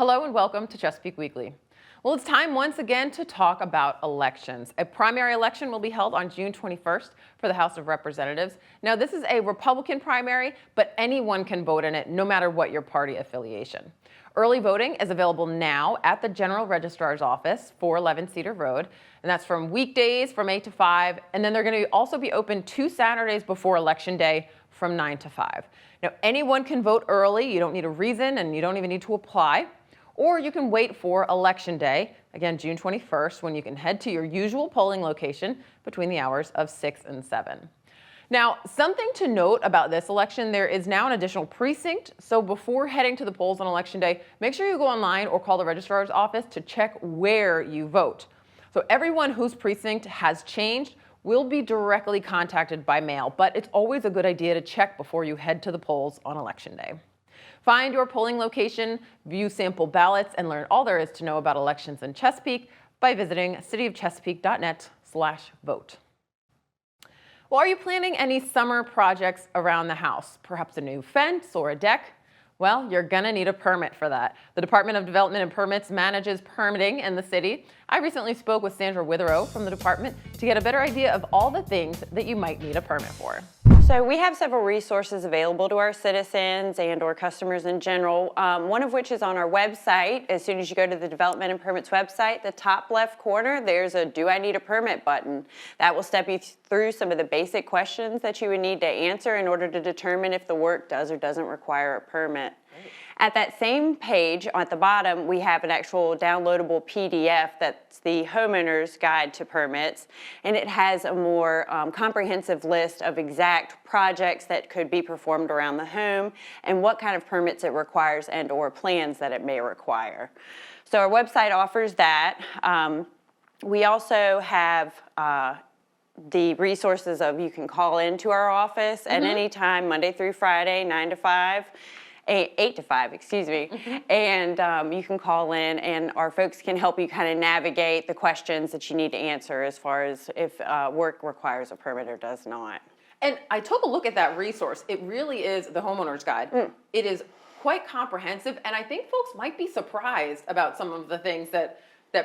Hello and welcome to Chesapeake Weekly. Well, it's time once again to talk about elections. A primary election will be held on June 21st for the House of Representatives. Now, this is a Republican primary, but anyone can vote in it, no matter what your party affiliation. Early voting is available now at the General Registrar's Office, 411 Cedar Road, and that's from weekdays from 8 to 5, and then they're going to also be open 2 Saturdays before Election Day from 9 to 5. Now, anyone can vote early. You don't need a reason, and you don't even need to apply. Or you can wait for Election Day, again, June 21st, when you can head to your usual polling location between the hours of 6 and 7. Now, something to note about this election, there is now an additional precinct. So before heading to the polls on Election Day, make sure you go online or call the registrar's office to check where you vote. So everyone whose precinct has changed will be directly contacted by mail, but it's always a good idea to check before you head to the polls on Election Day. Find your polling location, view sample ballots, and learn all there is to know about elections in Chesapeake by visiting cityofchesapeake.net/vote. Well, are you planning any summer projects around the house? Perhaps a new fence or a deck? Well, you're gonna need a permit for that. The Department of Development and Permits manages permitting in the city. I recently spoke with Sandra Witherow from the department to get a better idea of all the things that you might need a permit for. So we have several resources available to our citizens and or customers in general, one of which is on our website. As soon as you go to the Development and Permits website, the top left corner, there's a Do I Need a Permit button. That will step you through some of the basic questions that you would need to answer in order to determine if the work does or doesn't require a permit. Great. At that same page, at the bottom, we have an actual downloadable PDF that's the homeowner's guide to permits, and it has a more comprehensive list of exact projects that could be performed around the home and what kind of permits it requires and or plans that it may require. So our website offers that. We also have the resources of you can call into our office at any time, Monday through Friday, 9 to 5. 8 to 5, excuse me, and you can call in and our folks can help you kind of navigate the questions that you need to answer as far as if work requires a permit or does not. And I took a look at that resource. It really is the homeowner's guide. It is quite comprehensive, and I think folks might be surprised about some of the things that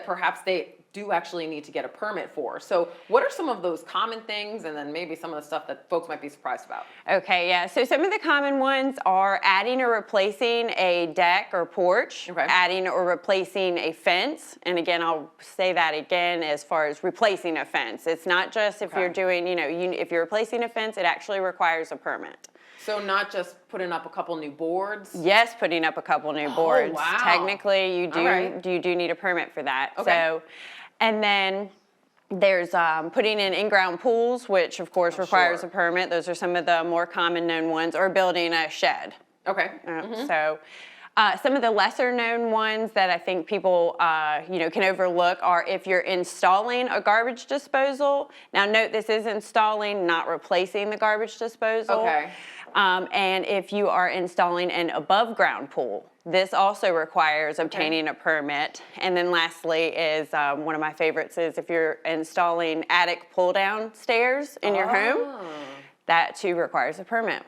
perhaps they do actually need to get a permit for. So what are some of those common things, and then maybe some of the stuff that folks might be surprised about? Okay, yeah, so some of the common ones are adding or replacing a deck or porch, adding or replacing a fence, and again, I'll say that again as far as replacing a fence. It's not just if you're doing, if you're replacing a fence, it actually requires a permit. So not just putting up a couple new boards? Yes, putting up a couple new boards. Wow. Technically, you do need a permit for that. Okay. So, and then there's putting in in-ground pools, which of course requires a permit. Those are some of the more common known ones, or building a shed. Okay. So some of the lesser known ones that I think people can overlook are if you're installing a garbage disposal. Now note, this is installing, not replacing the garbage disposal. Okay. And if you are installing an above ground pool, this also requires obtaining a permit. And then lastly is one of my favorites is if you're installing attic pull down stairs in your home, that too requires a permit.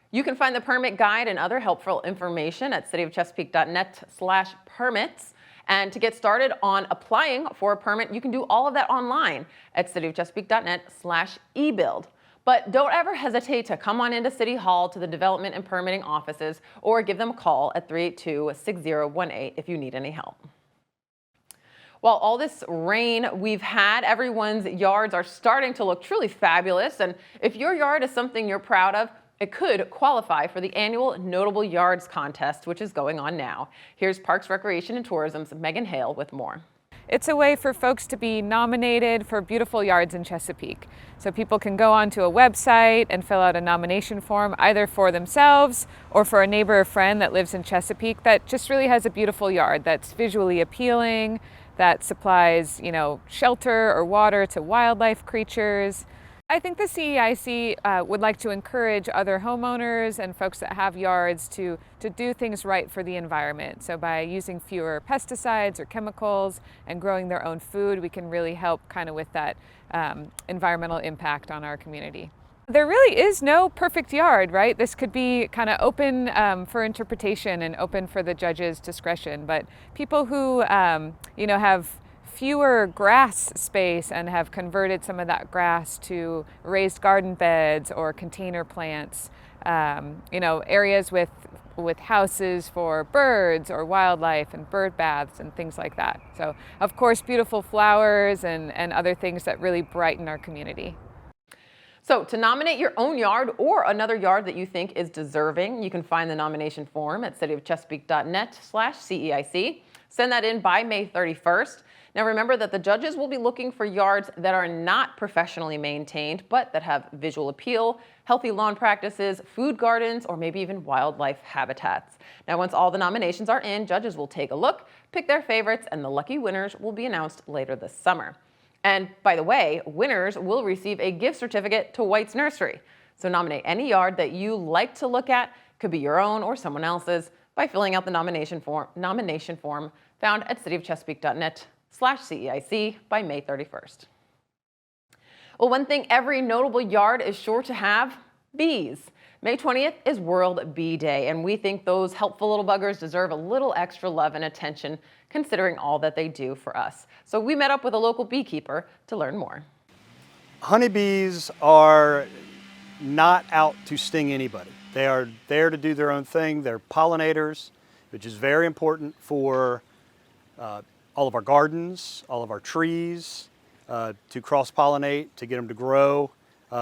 You can find the permit guide and other helpful information at cityofchesapeake.net/permits. And to get started on applying for a permit, you can do all of that online at cityofchesapeake.net/ebuild. But don't ever hesitate to come on into City Hall to the Development and Permitting offices or give them a call at 382-6018 if you need any help. Well, all this rain we've had, everyone's yards are starting to look truly fabulous. And if your yard is something you're proud of, it could qualify for the annual Notable Yards Contest, which is going on now. Here's Parks, Recreation, and Tourism's Megan Hale with more. It's a way for folks to be nominated for beautiful yards in Chesapeake. So people can go onto a website and fill out a nomination form either for themselves or for a neighbor or friend that lives in Chesapeake that just really has a beautiful yard that's visually appealing, that supplies, shelter or water to wildlife creatures. I think the CEIC would like to encourage other homeowners and folks that have yards to do things right for the environment. So by using fewer pesticides or chemicals and growing their own food, we can really help kind of with that environmental impact on our community. there really is no perfect yard, right? This could be kind of open for interpretation and open for the judge's discretion. But people who, have fewer grass space and have converted some of that grass to raised garden beds or container plants, areas with houses for birds or wildlife and bird baths and things like that. So, of course, beautiful flowers and other things that really brighten our community. So to nominate your own yard or another yard that you think is deserving, you can find the nomination form at cityofchesapeake.net/CEIC. Send that in by May 31st. Now remember that the judges will be looking for yards that are not professionally maintained, but that have visual appeal, healthy lawn practices, food gardens, or maybe even wildlife habitats. Now once all the nominations are in, judges will take a look, pick their favorites, and the lucky winners will be announced later this summer. And by the way, winners will receive a gift certificate to White's Nursery. So nominate any yard that you like to look at, could be your own or someone else's, by filling out the nomination form found at cityofchesapeake.net/CEIC by May 31st. Well, one thing every notable yard is sure to have: bees. May 20th is World Bee Day, and we think those helpful little buggers deserve a little extra love and attention considering all that they do for us. So we met up with a local beekeeper to learn more. Honeybees are not out to sting anybody. They are there to do their own thing. They're pollinators, which is very important for all of our gardens, all of our trees, to cross-pollinate, to get them to grow.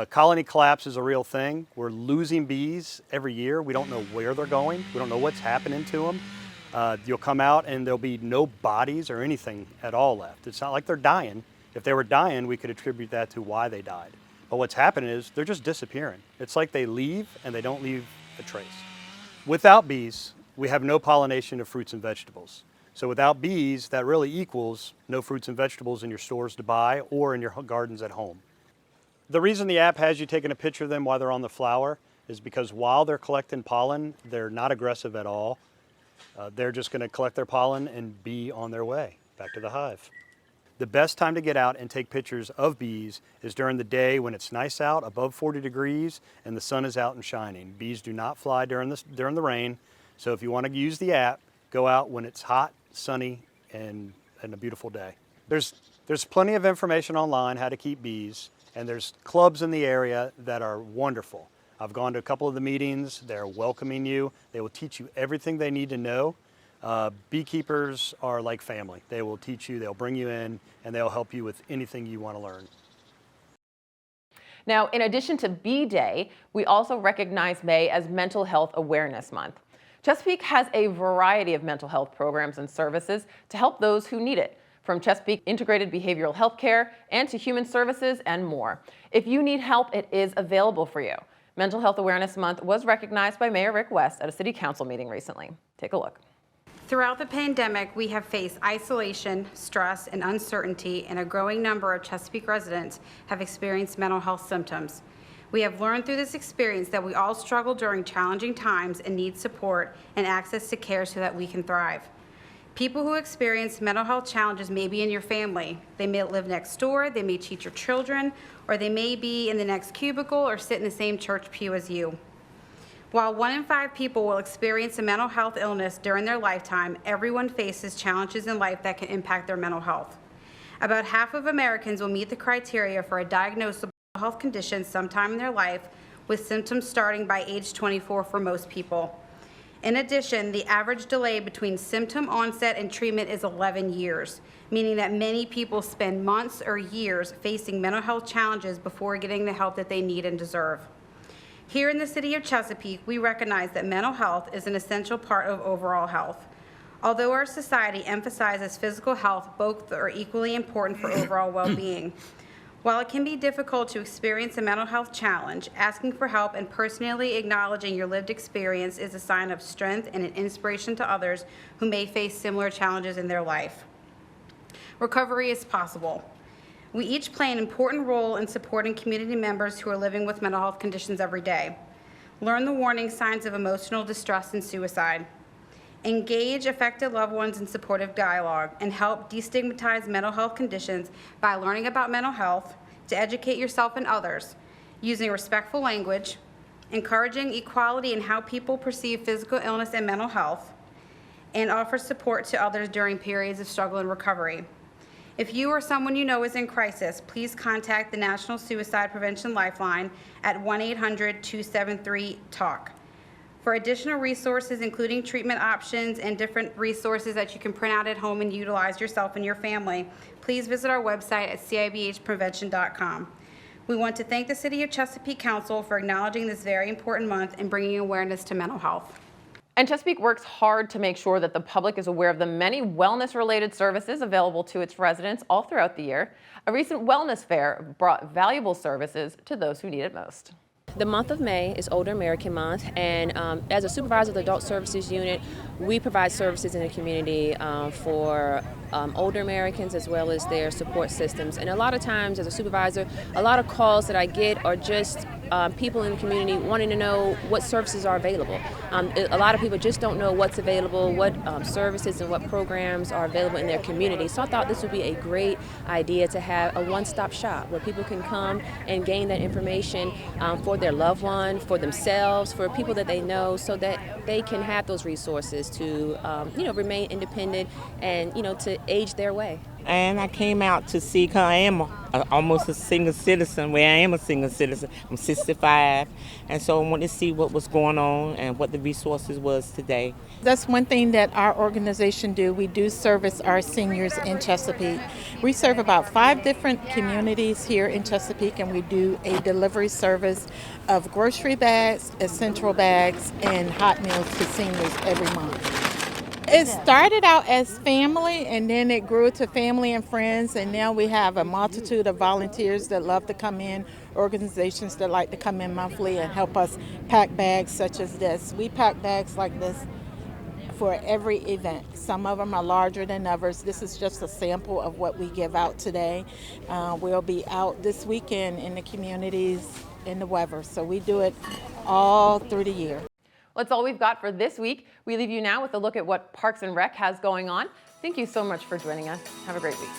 Colony collapse is a real thing. We're losing bees every year. We don't know where they're going. We don't know what's happening to them. You'll come out and there'll be no bodies or anything at all left. It's not like they're dying. If they were dying, we could attribute that to why they died. But what's happening is they're just disappearing. It's like they leave and they don't leave a trace. Without bees, we have no pollination of fruits and vegetables. So without bees, that really equals no fruits and vegetables in your stores to buy or in your gardens at home. The reason the app has you taking a picture of them while they're on the flower is because while they're collecting pollen, they're not aggressive at all. They're just going to collect their pollen and be on their way back to the hive. The best time to get out and take pictures of bees is during the day when it's nice out, above 40 degrees, and the sun is out and shining. Bees do not fly during the rain, so if you want to use the app, go out when it's hot, sunny, and a beautiful day. There's plenty of information online how to keep bees, and there's clubs in the area that are wonderful. I've gone to a couple of the meetings. They're welcoming you. They will teach you everything they need to know. Beekeepers are like family. They will teach you, they'll bring you in, and they'll help you with anything you want to learn. Now, in addition to Bee Day, we also recognize May as Mental Health Awareness Month. Chesapeake has a variety of mental health programs and services to help those who need it, from Chesapeake Integrated Behavioral Health Care and to Human Services and more. If you need help, it is available for you. Mental Health Awareness Month was recognized by Mayor Rick West at a city council meeting recently. Take a look. Throughout the pandemic, we have faced isolation, stress, and uncertainty, and a growing number of Chesapeake residents have experienced mental health symptoms. We have learned through this experience that we all struggle during challenging times and need support and access to care so that we can thrive. People who experience mental health challenges may be in your family. They may live next door, they may teach your children, or they may be in the next cubicle or sit in the same church pew as you. While 1 in 5 people will experience a mental health illness during their lifetime, everyone faces challenges in life that can impact their mental health. About half of Americans will meet the criteria for a diagnosable health condition sometime in their life, with symptoms starting by age 24 for most people. In addition, the average delay between symptom onset and treatment is 11 years, meaning that many people spend months or years facing mental health challenges before getting the help that they need and deserve. Here in the city of Chesapeake, we recognize that mental health is an essential part of overall health. Although our society emphasizes physical health, both are equally important for overall well-being. While it can be difficult to experience a mental health challenge, asking for help and personally acknowledging your lived experience is a sign of strength and an inspiration to others who may face similar challenges in their life. Recovery is possible. We each play an important role in supporting community members who are living with mental health conditions every day. Learn the warning signs of emotional distress and suicide. Engage affected loved ones in supportive dialogue and help destigmatize mental health conditions by learning about mental health, to educate yourself and others. using respectful language, encouraging equality in how people perceive physical illness and mental health, and offer support to others during periods of struggle and recovery. If you or someone you know is in crisis, please contact the National Suicide Prevention Lifeline at 1-800-273-TALK. For additional resources, including treatment options and different resources that you can print out at home and utilize yourself and your family, please visit our website at cibhprevention.com. We want to thank the City of Chesapeake Council for acknowledging this very important month and bringing awareness to mental health. And Chesapeake works hard to make sure that the public is aware of the many wellness-related services available to its residents all throughout the year. A recent wellness fair brought valuable services to those who need it most. The month of May is Older American Month, and as a supervisor of the Adult Services Unit, we provide services in the community for older Americans as well as their support systems. And a lot of times as a supervisor, a lot of calls that I get are just people in the community wanting to know what services are available. A lot of people just don't know what's available, what services and what programs are available in their community. So I thought this would be a great idea to have a one-stop shop where people can come and gain that information for their loved one, for themselves, for people that they know, so that they can have those resources to remain independent and to age their way. And I came out to see, because I am almost a senior citizen, where I am a senior citizen. I'm 65, and so I wanted to see what was going on and what the resources was today. That's one thing that our organization do. We do service our seniors in Chesapeake. We serve about 5 different communities here in Chesapeake, and we do a delivery service of grocery bags, essential bags, and hot meals to seniors every month. It started out as family, and then it grew to family and friends, and now we have a multitude of volunteers that love to come in, organizations that like to come in monthly and help us pack bags such as this. We pack bags like this for every event. Some of them are larger than others. This is just a sample of what we give out today. We'll be out this weekend in the communities in the weather, so we do it all through the year. Well, that's all we've got for this week. We leave you now with a look at what Parks and Rec has going on. Thank you so much for joining us. Have a great week.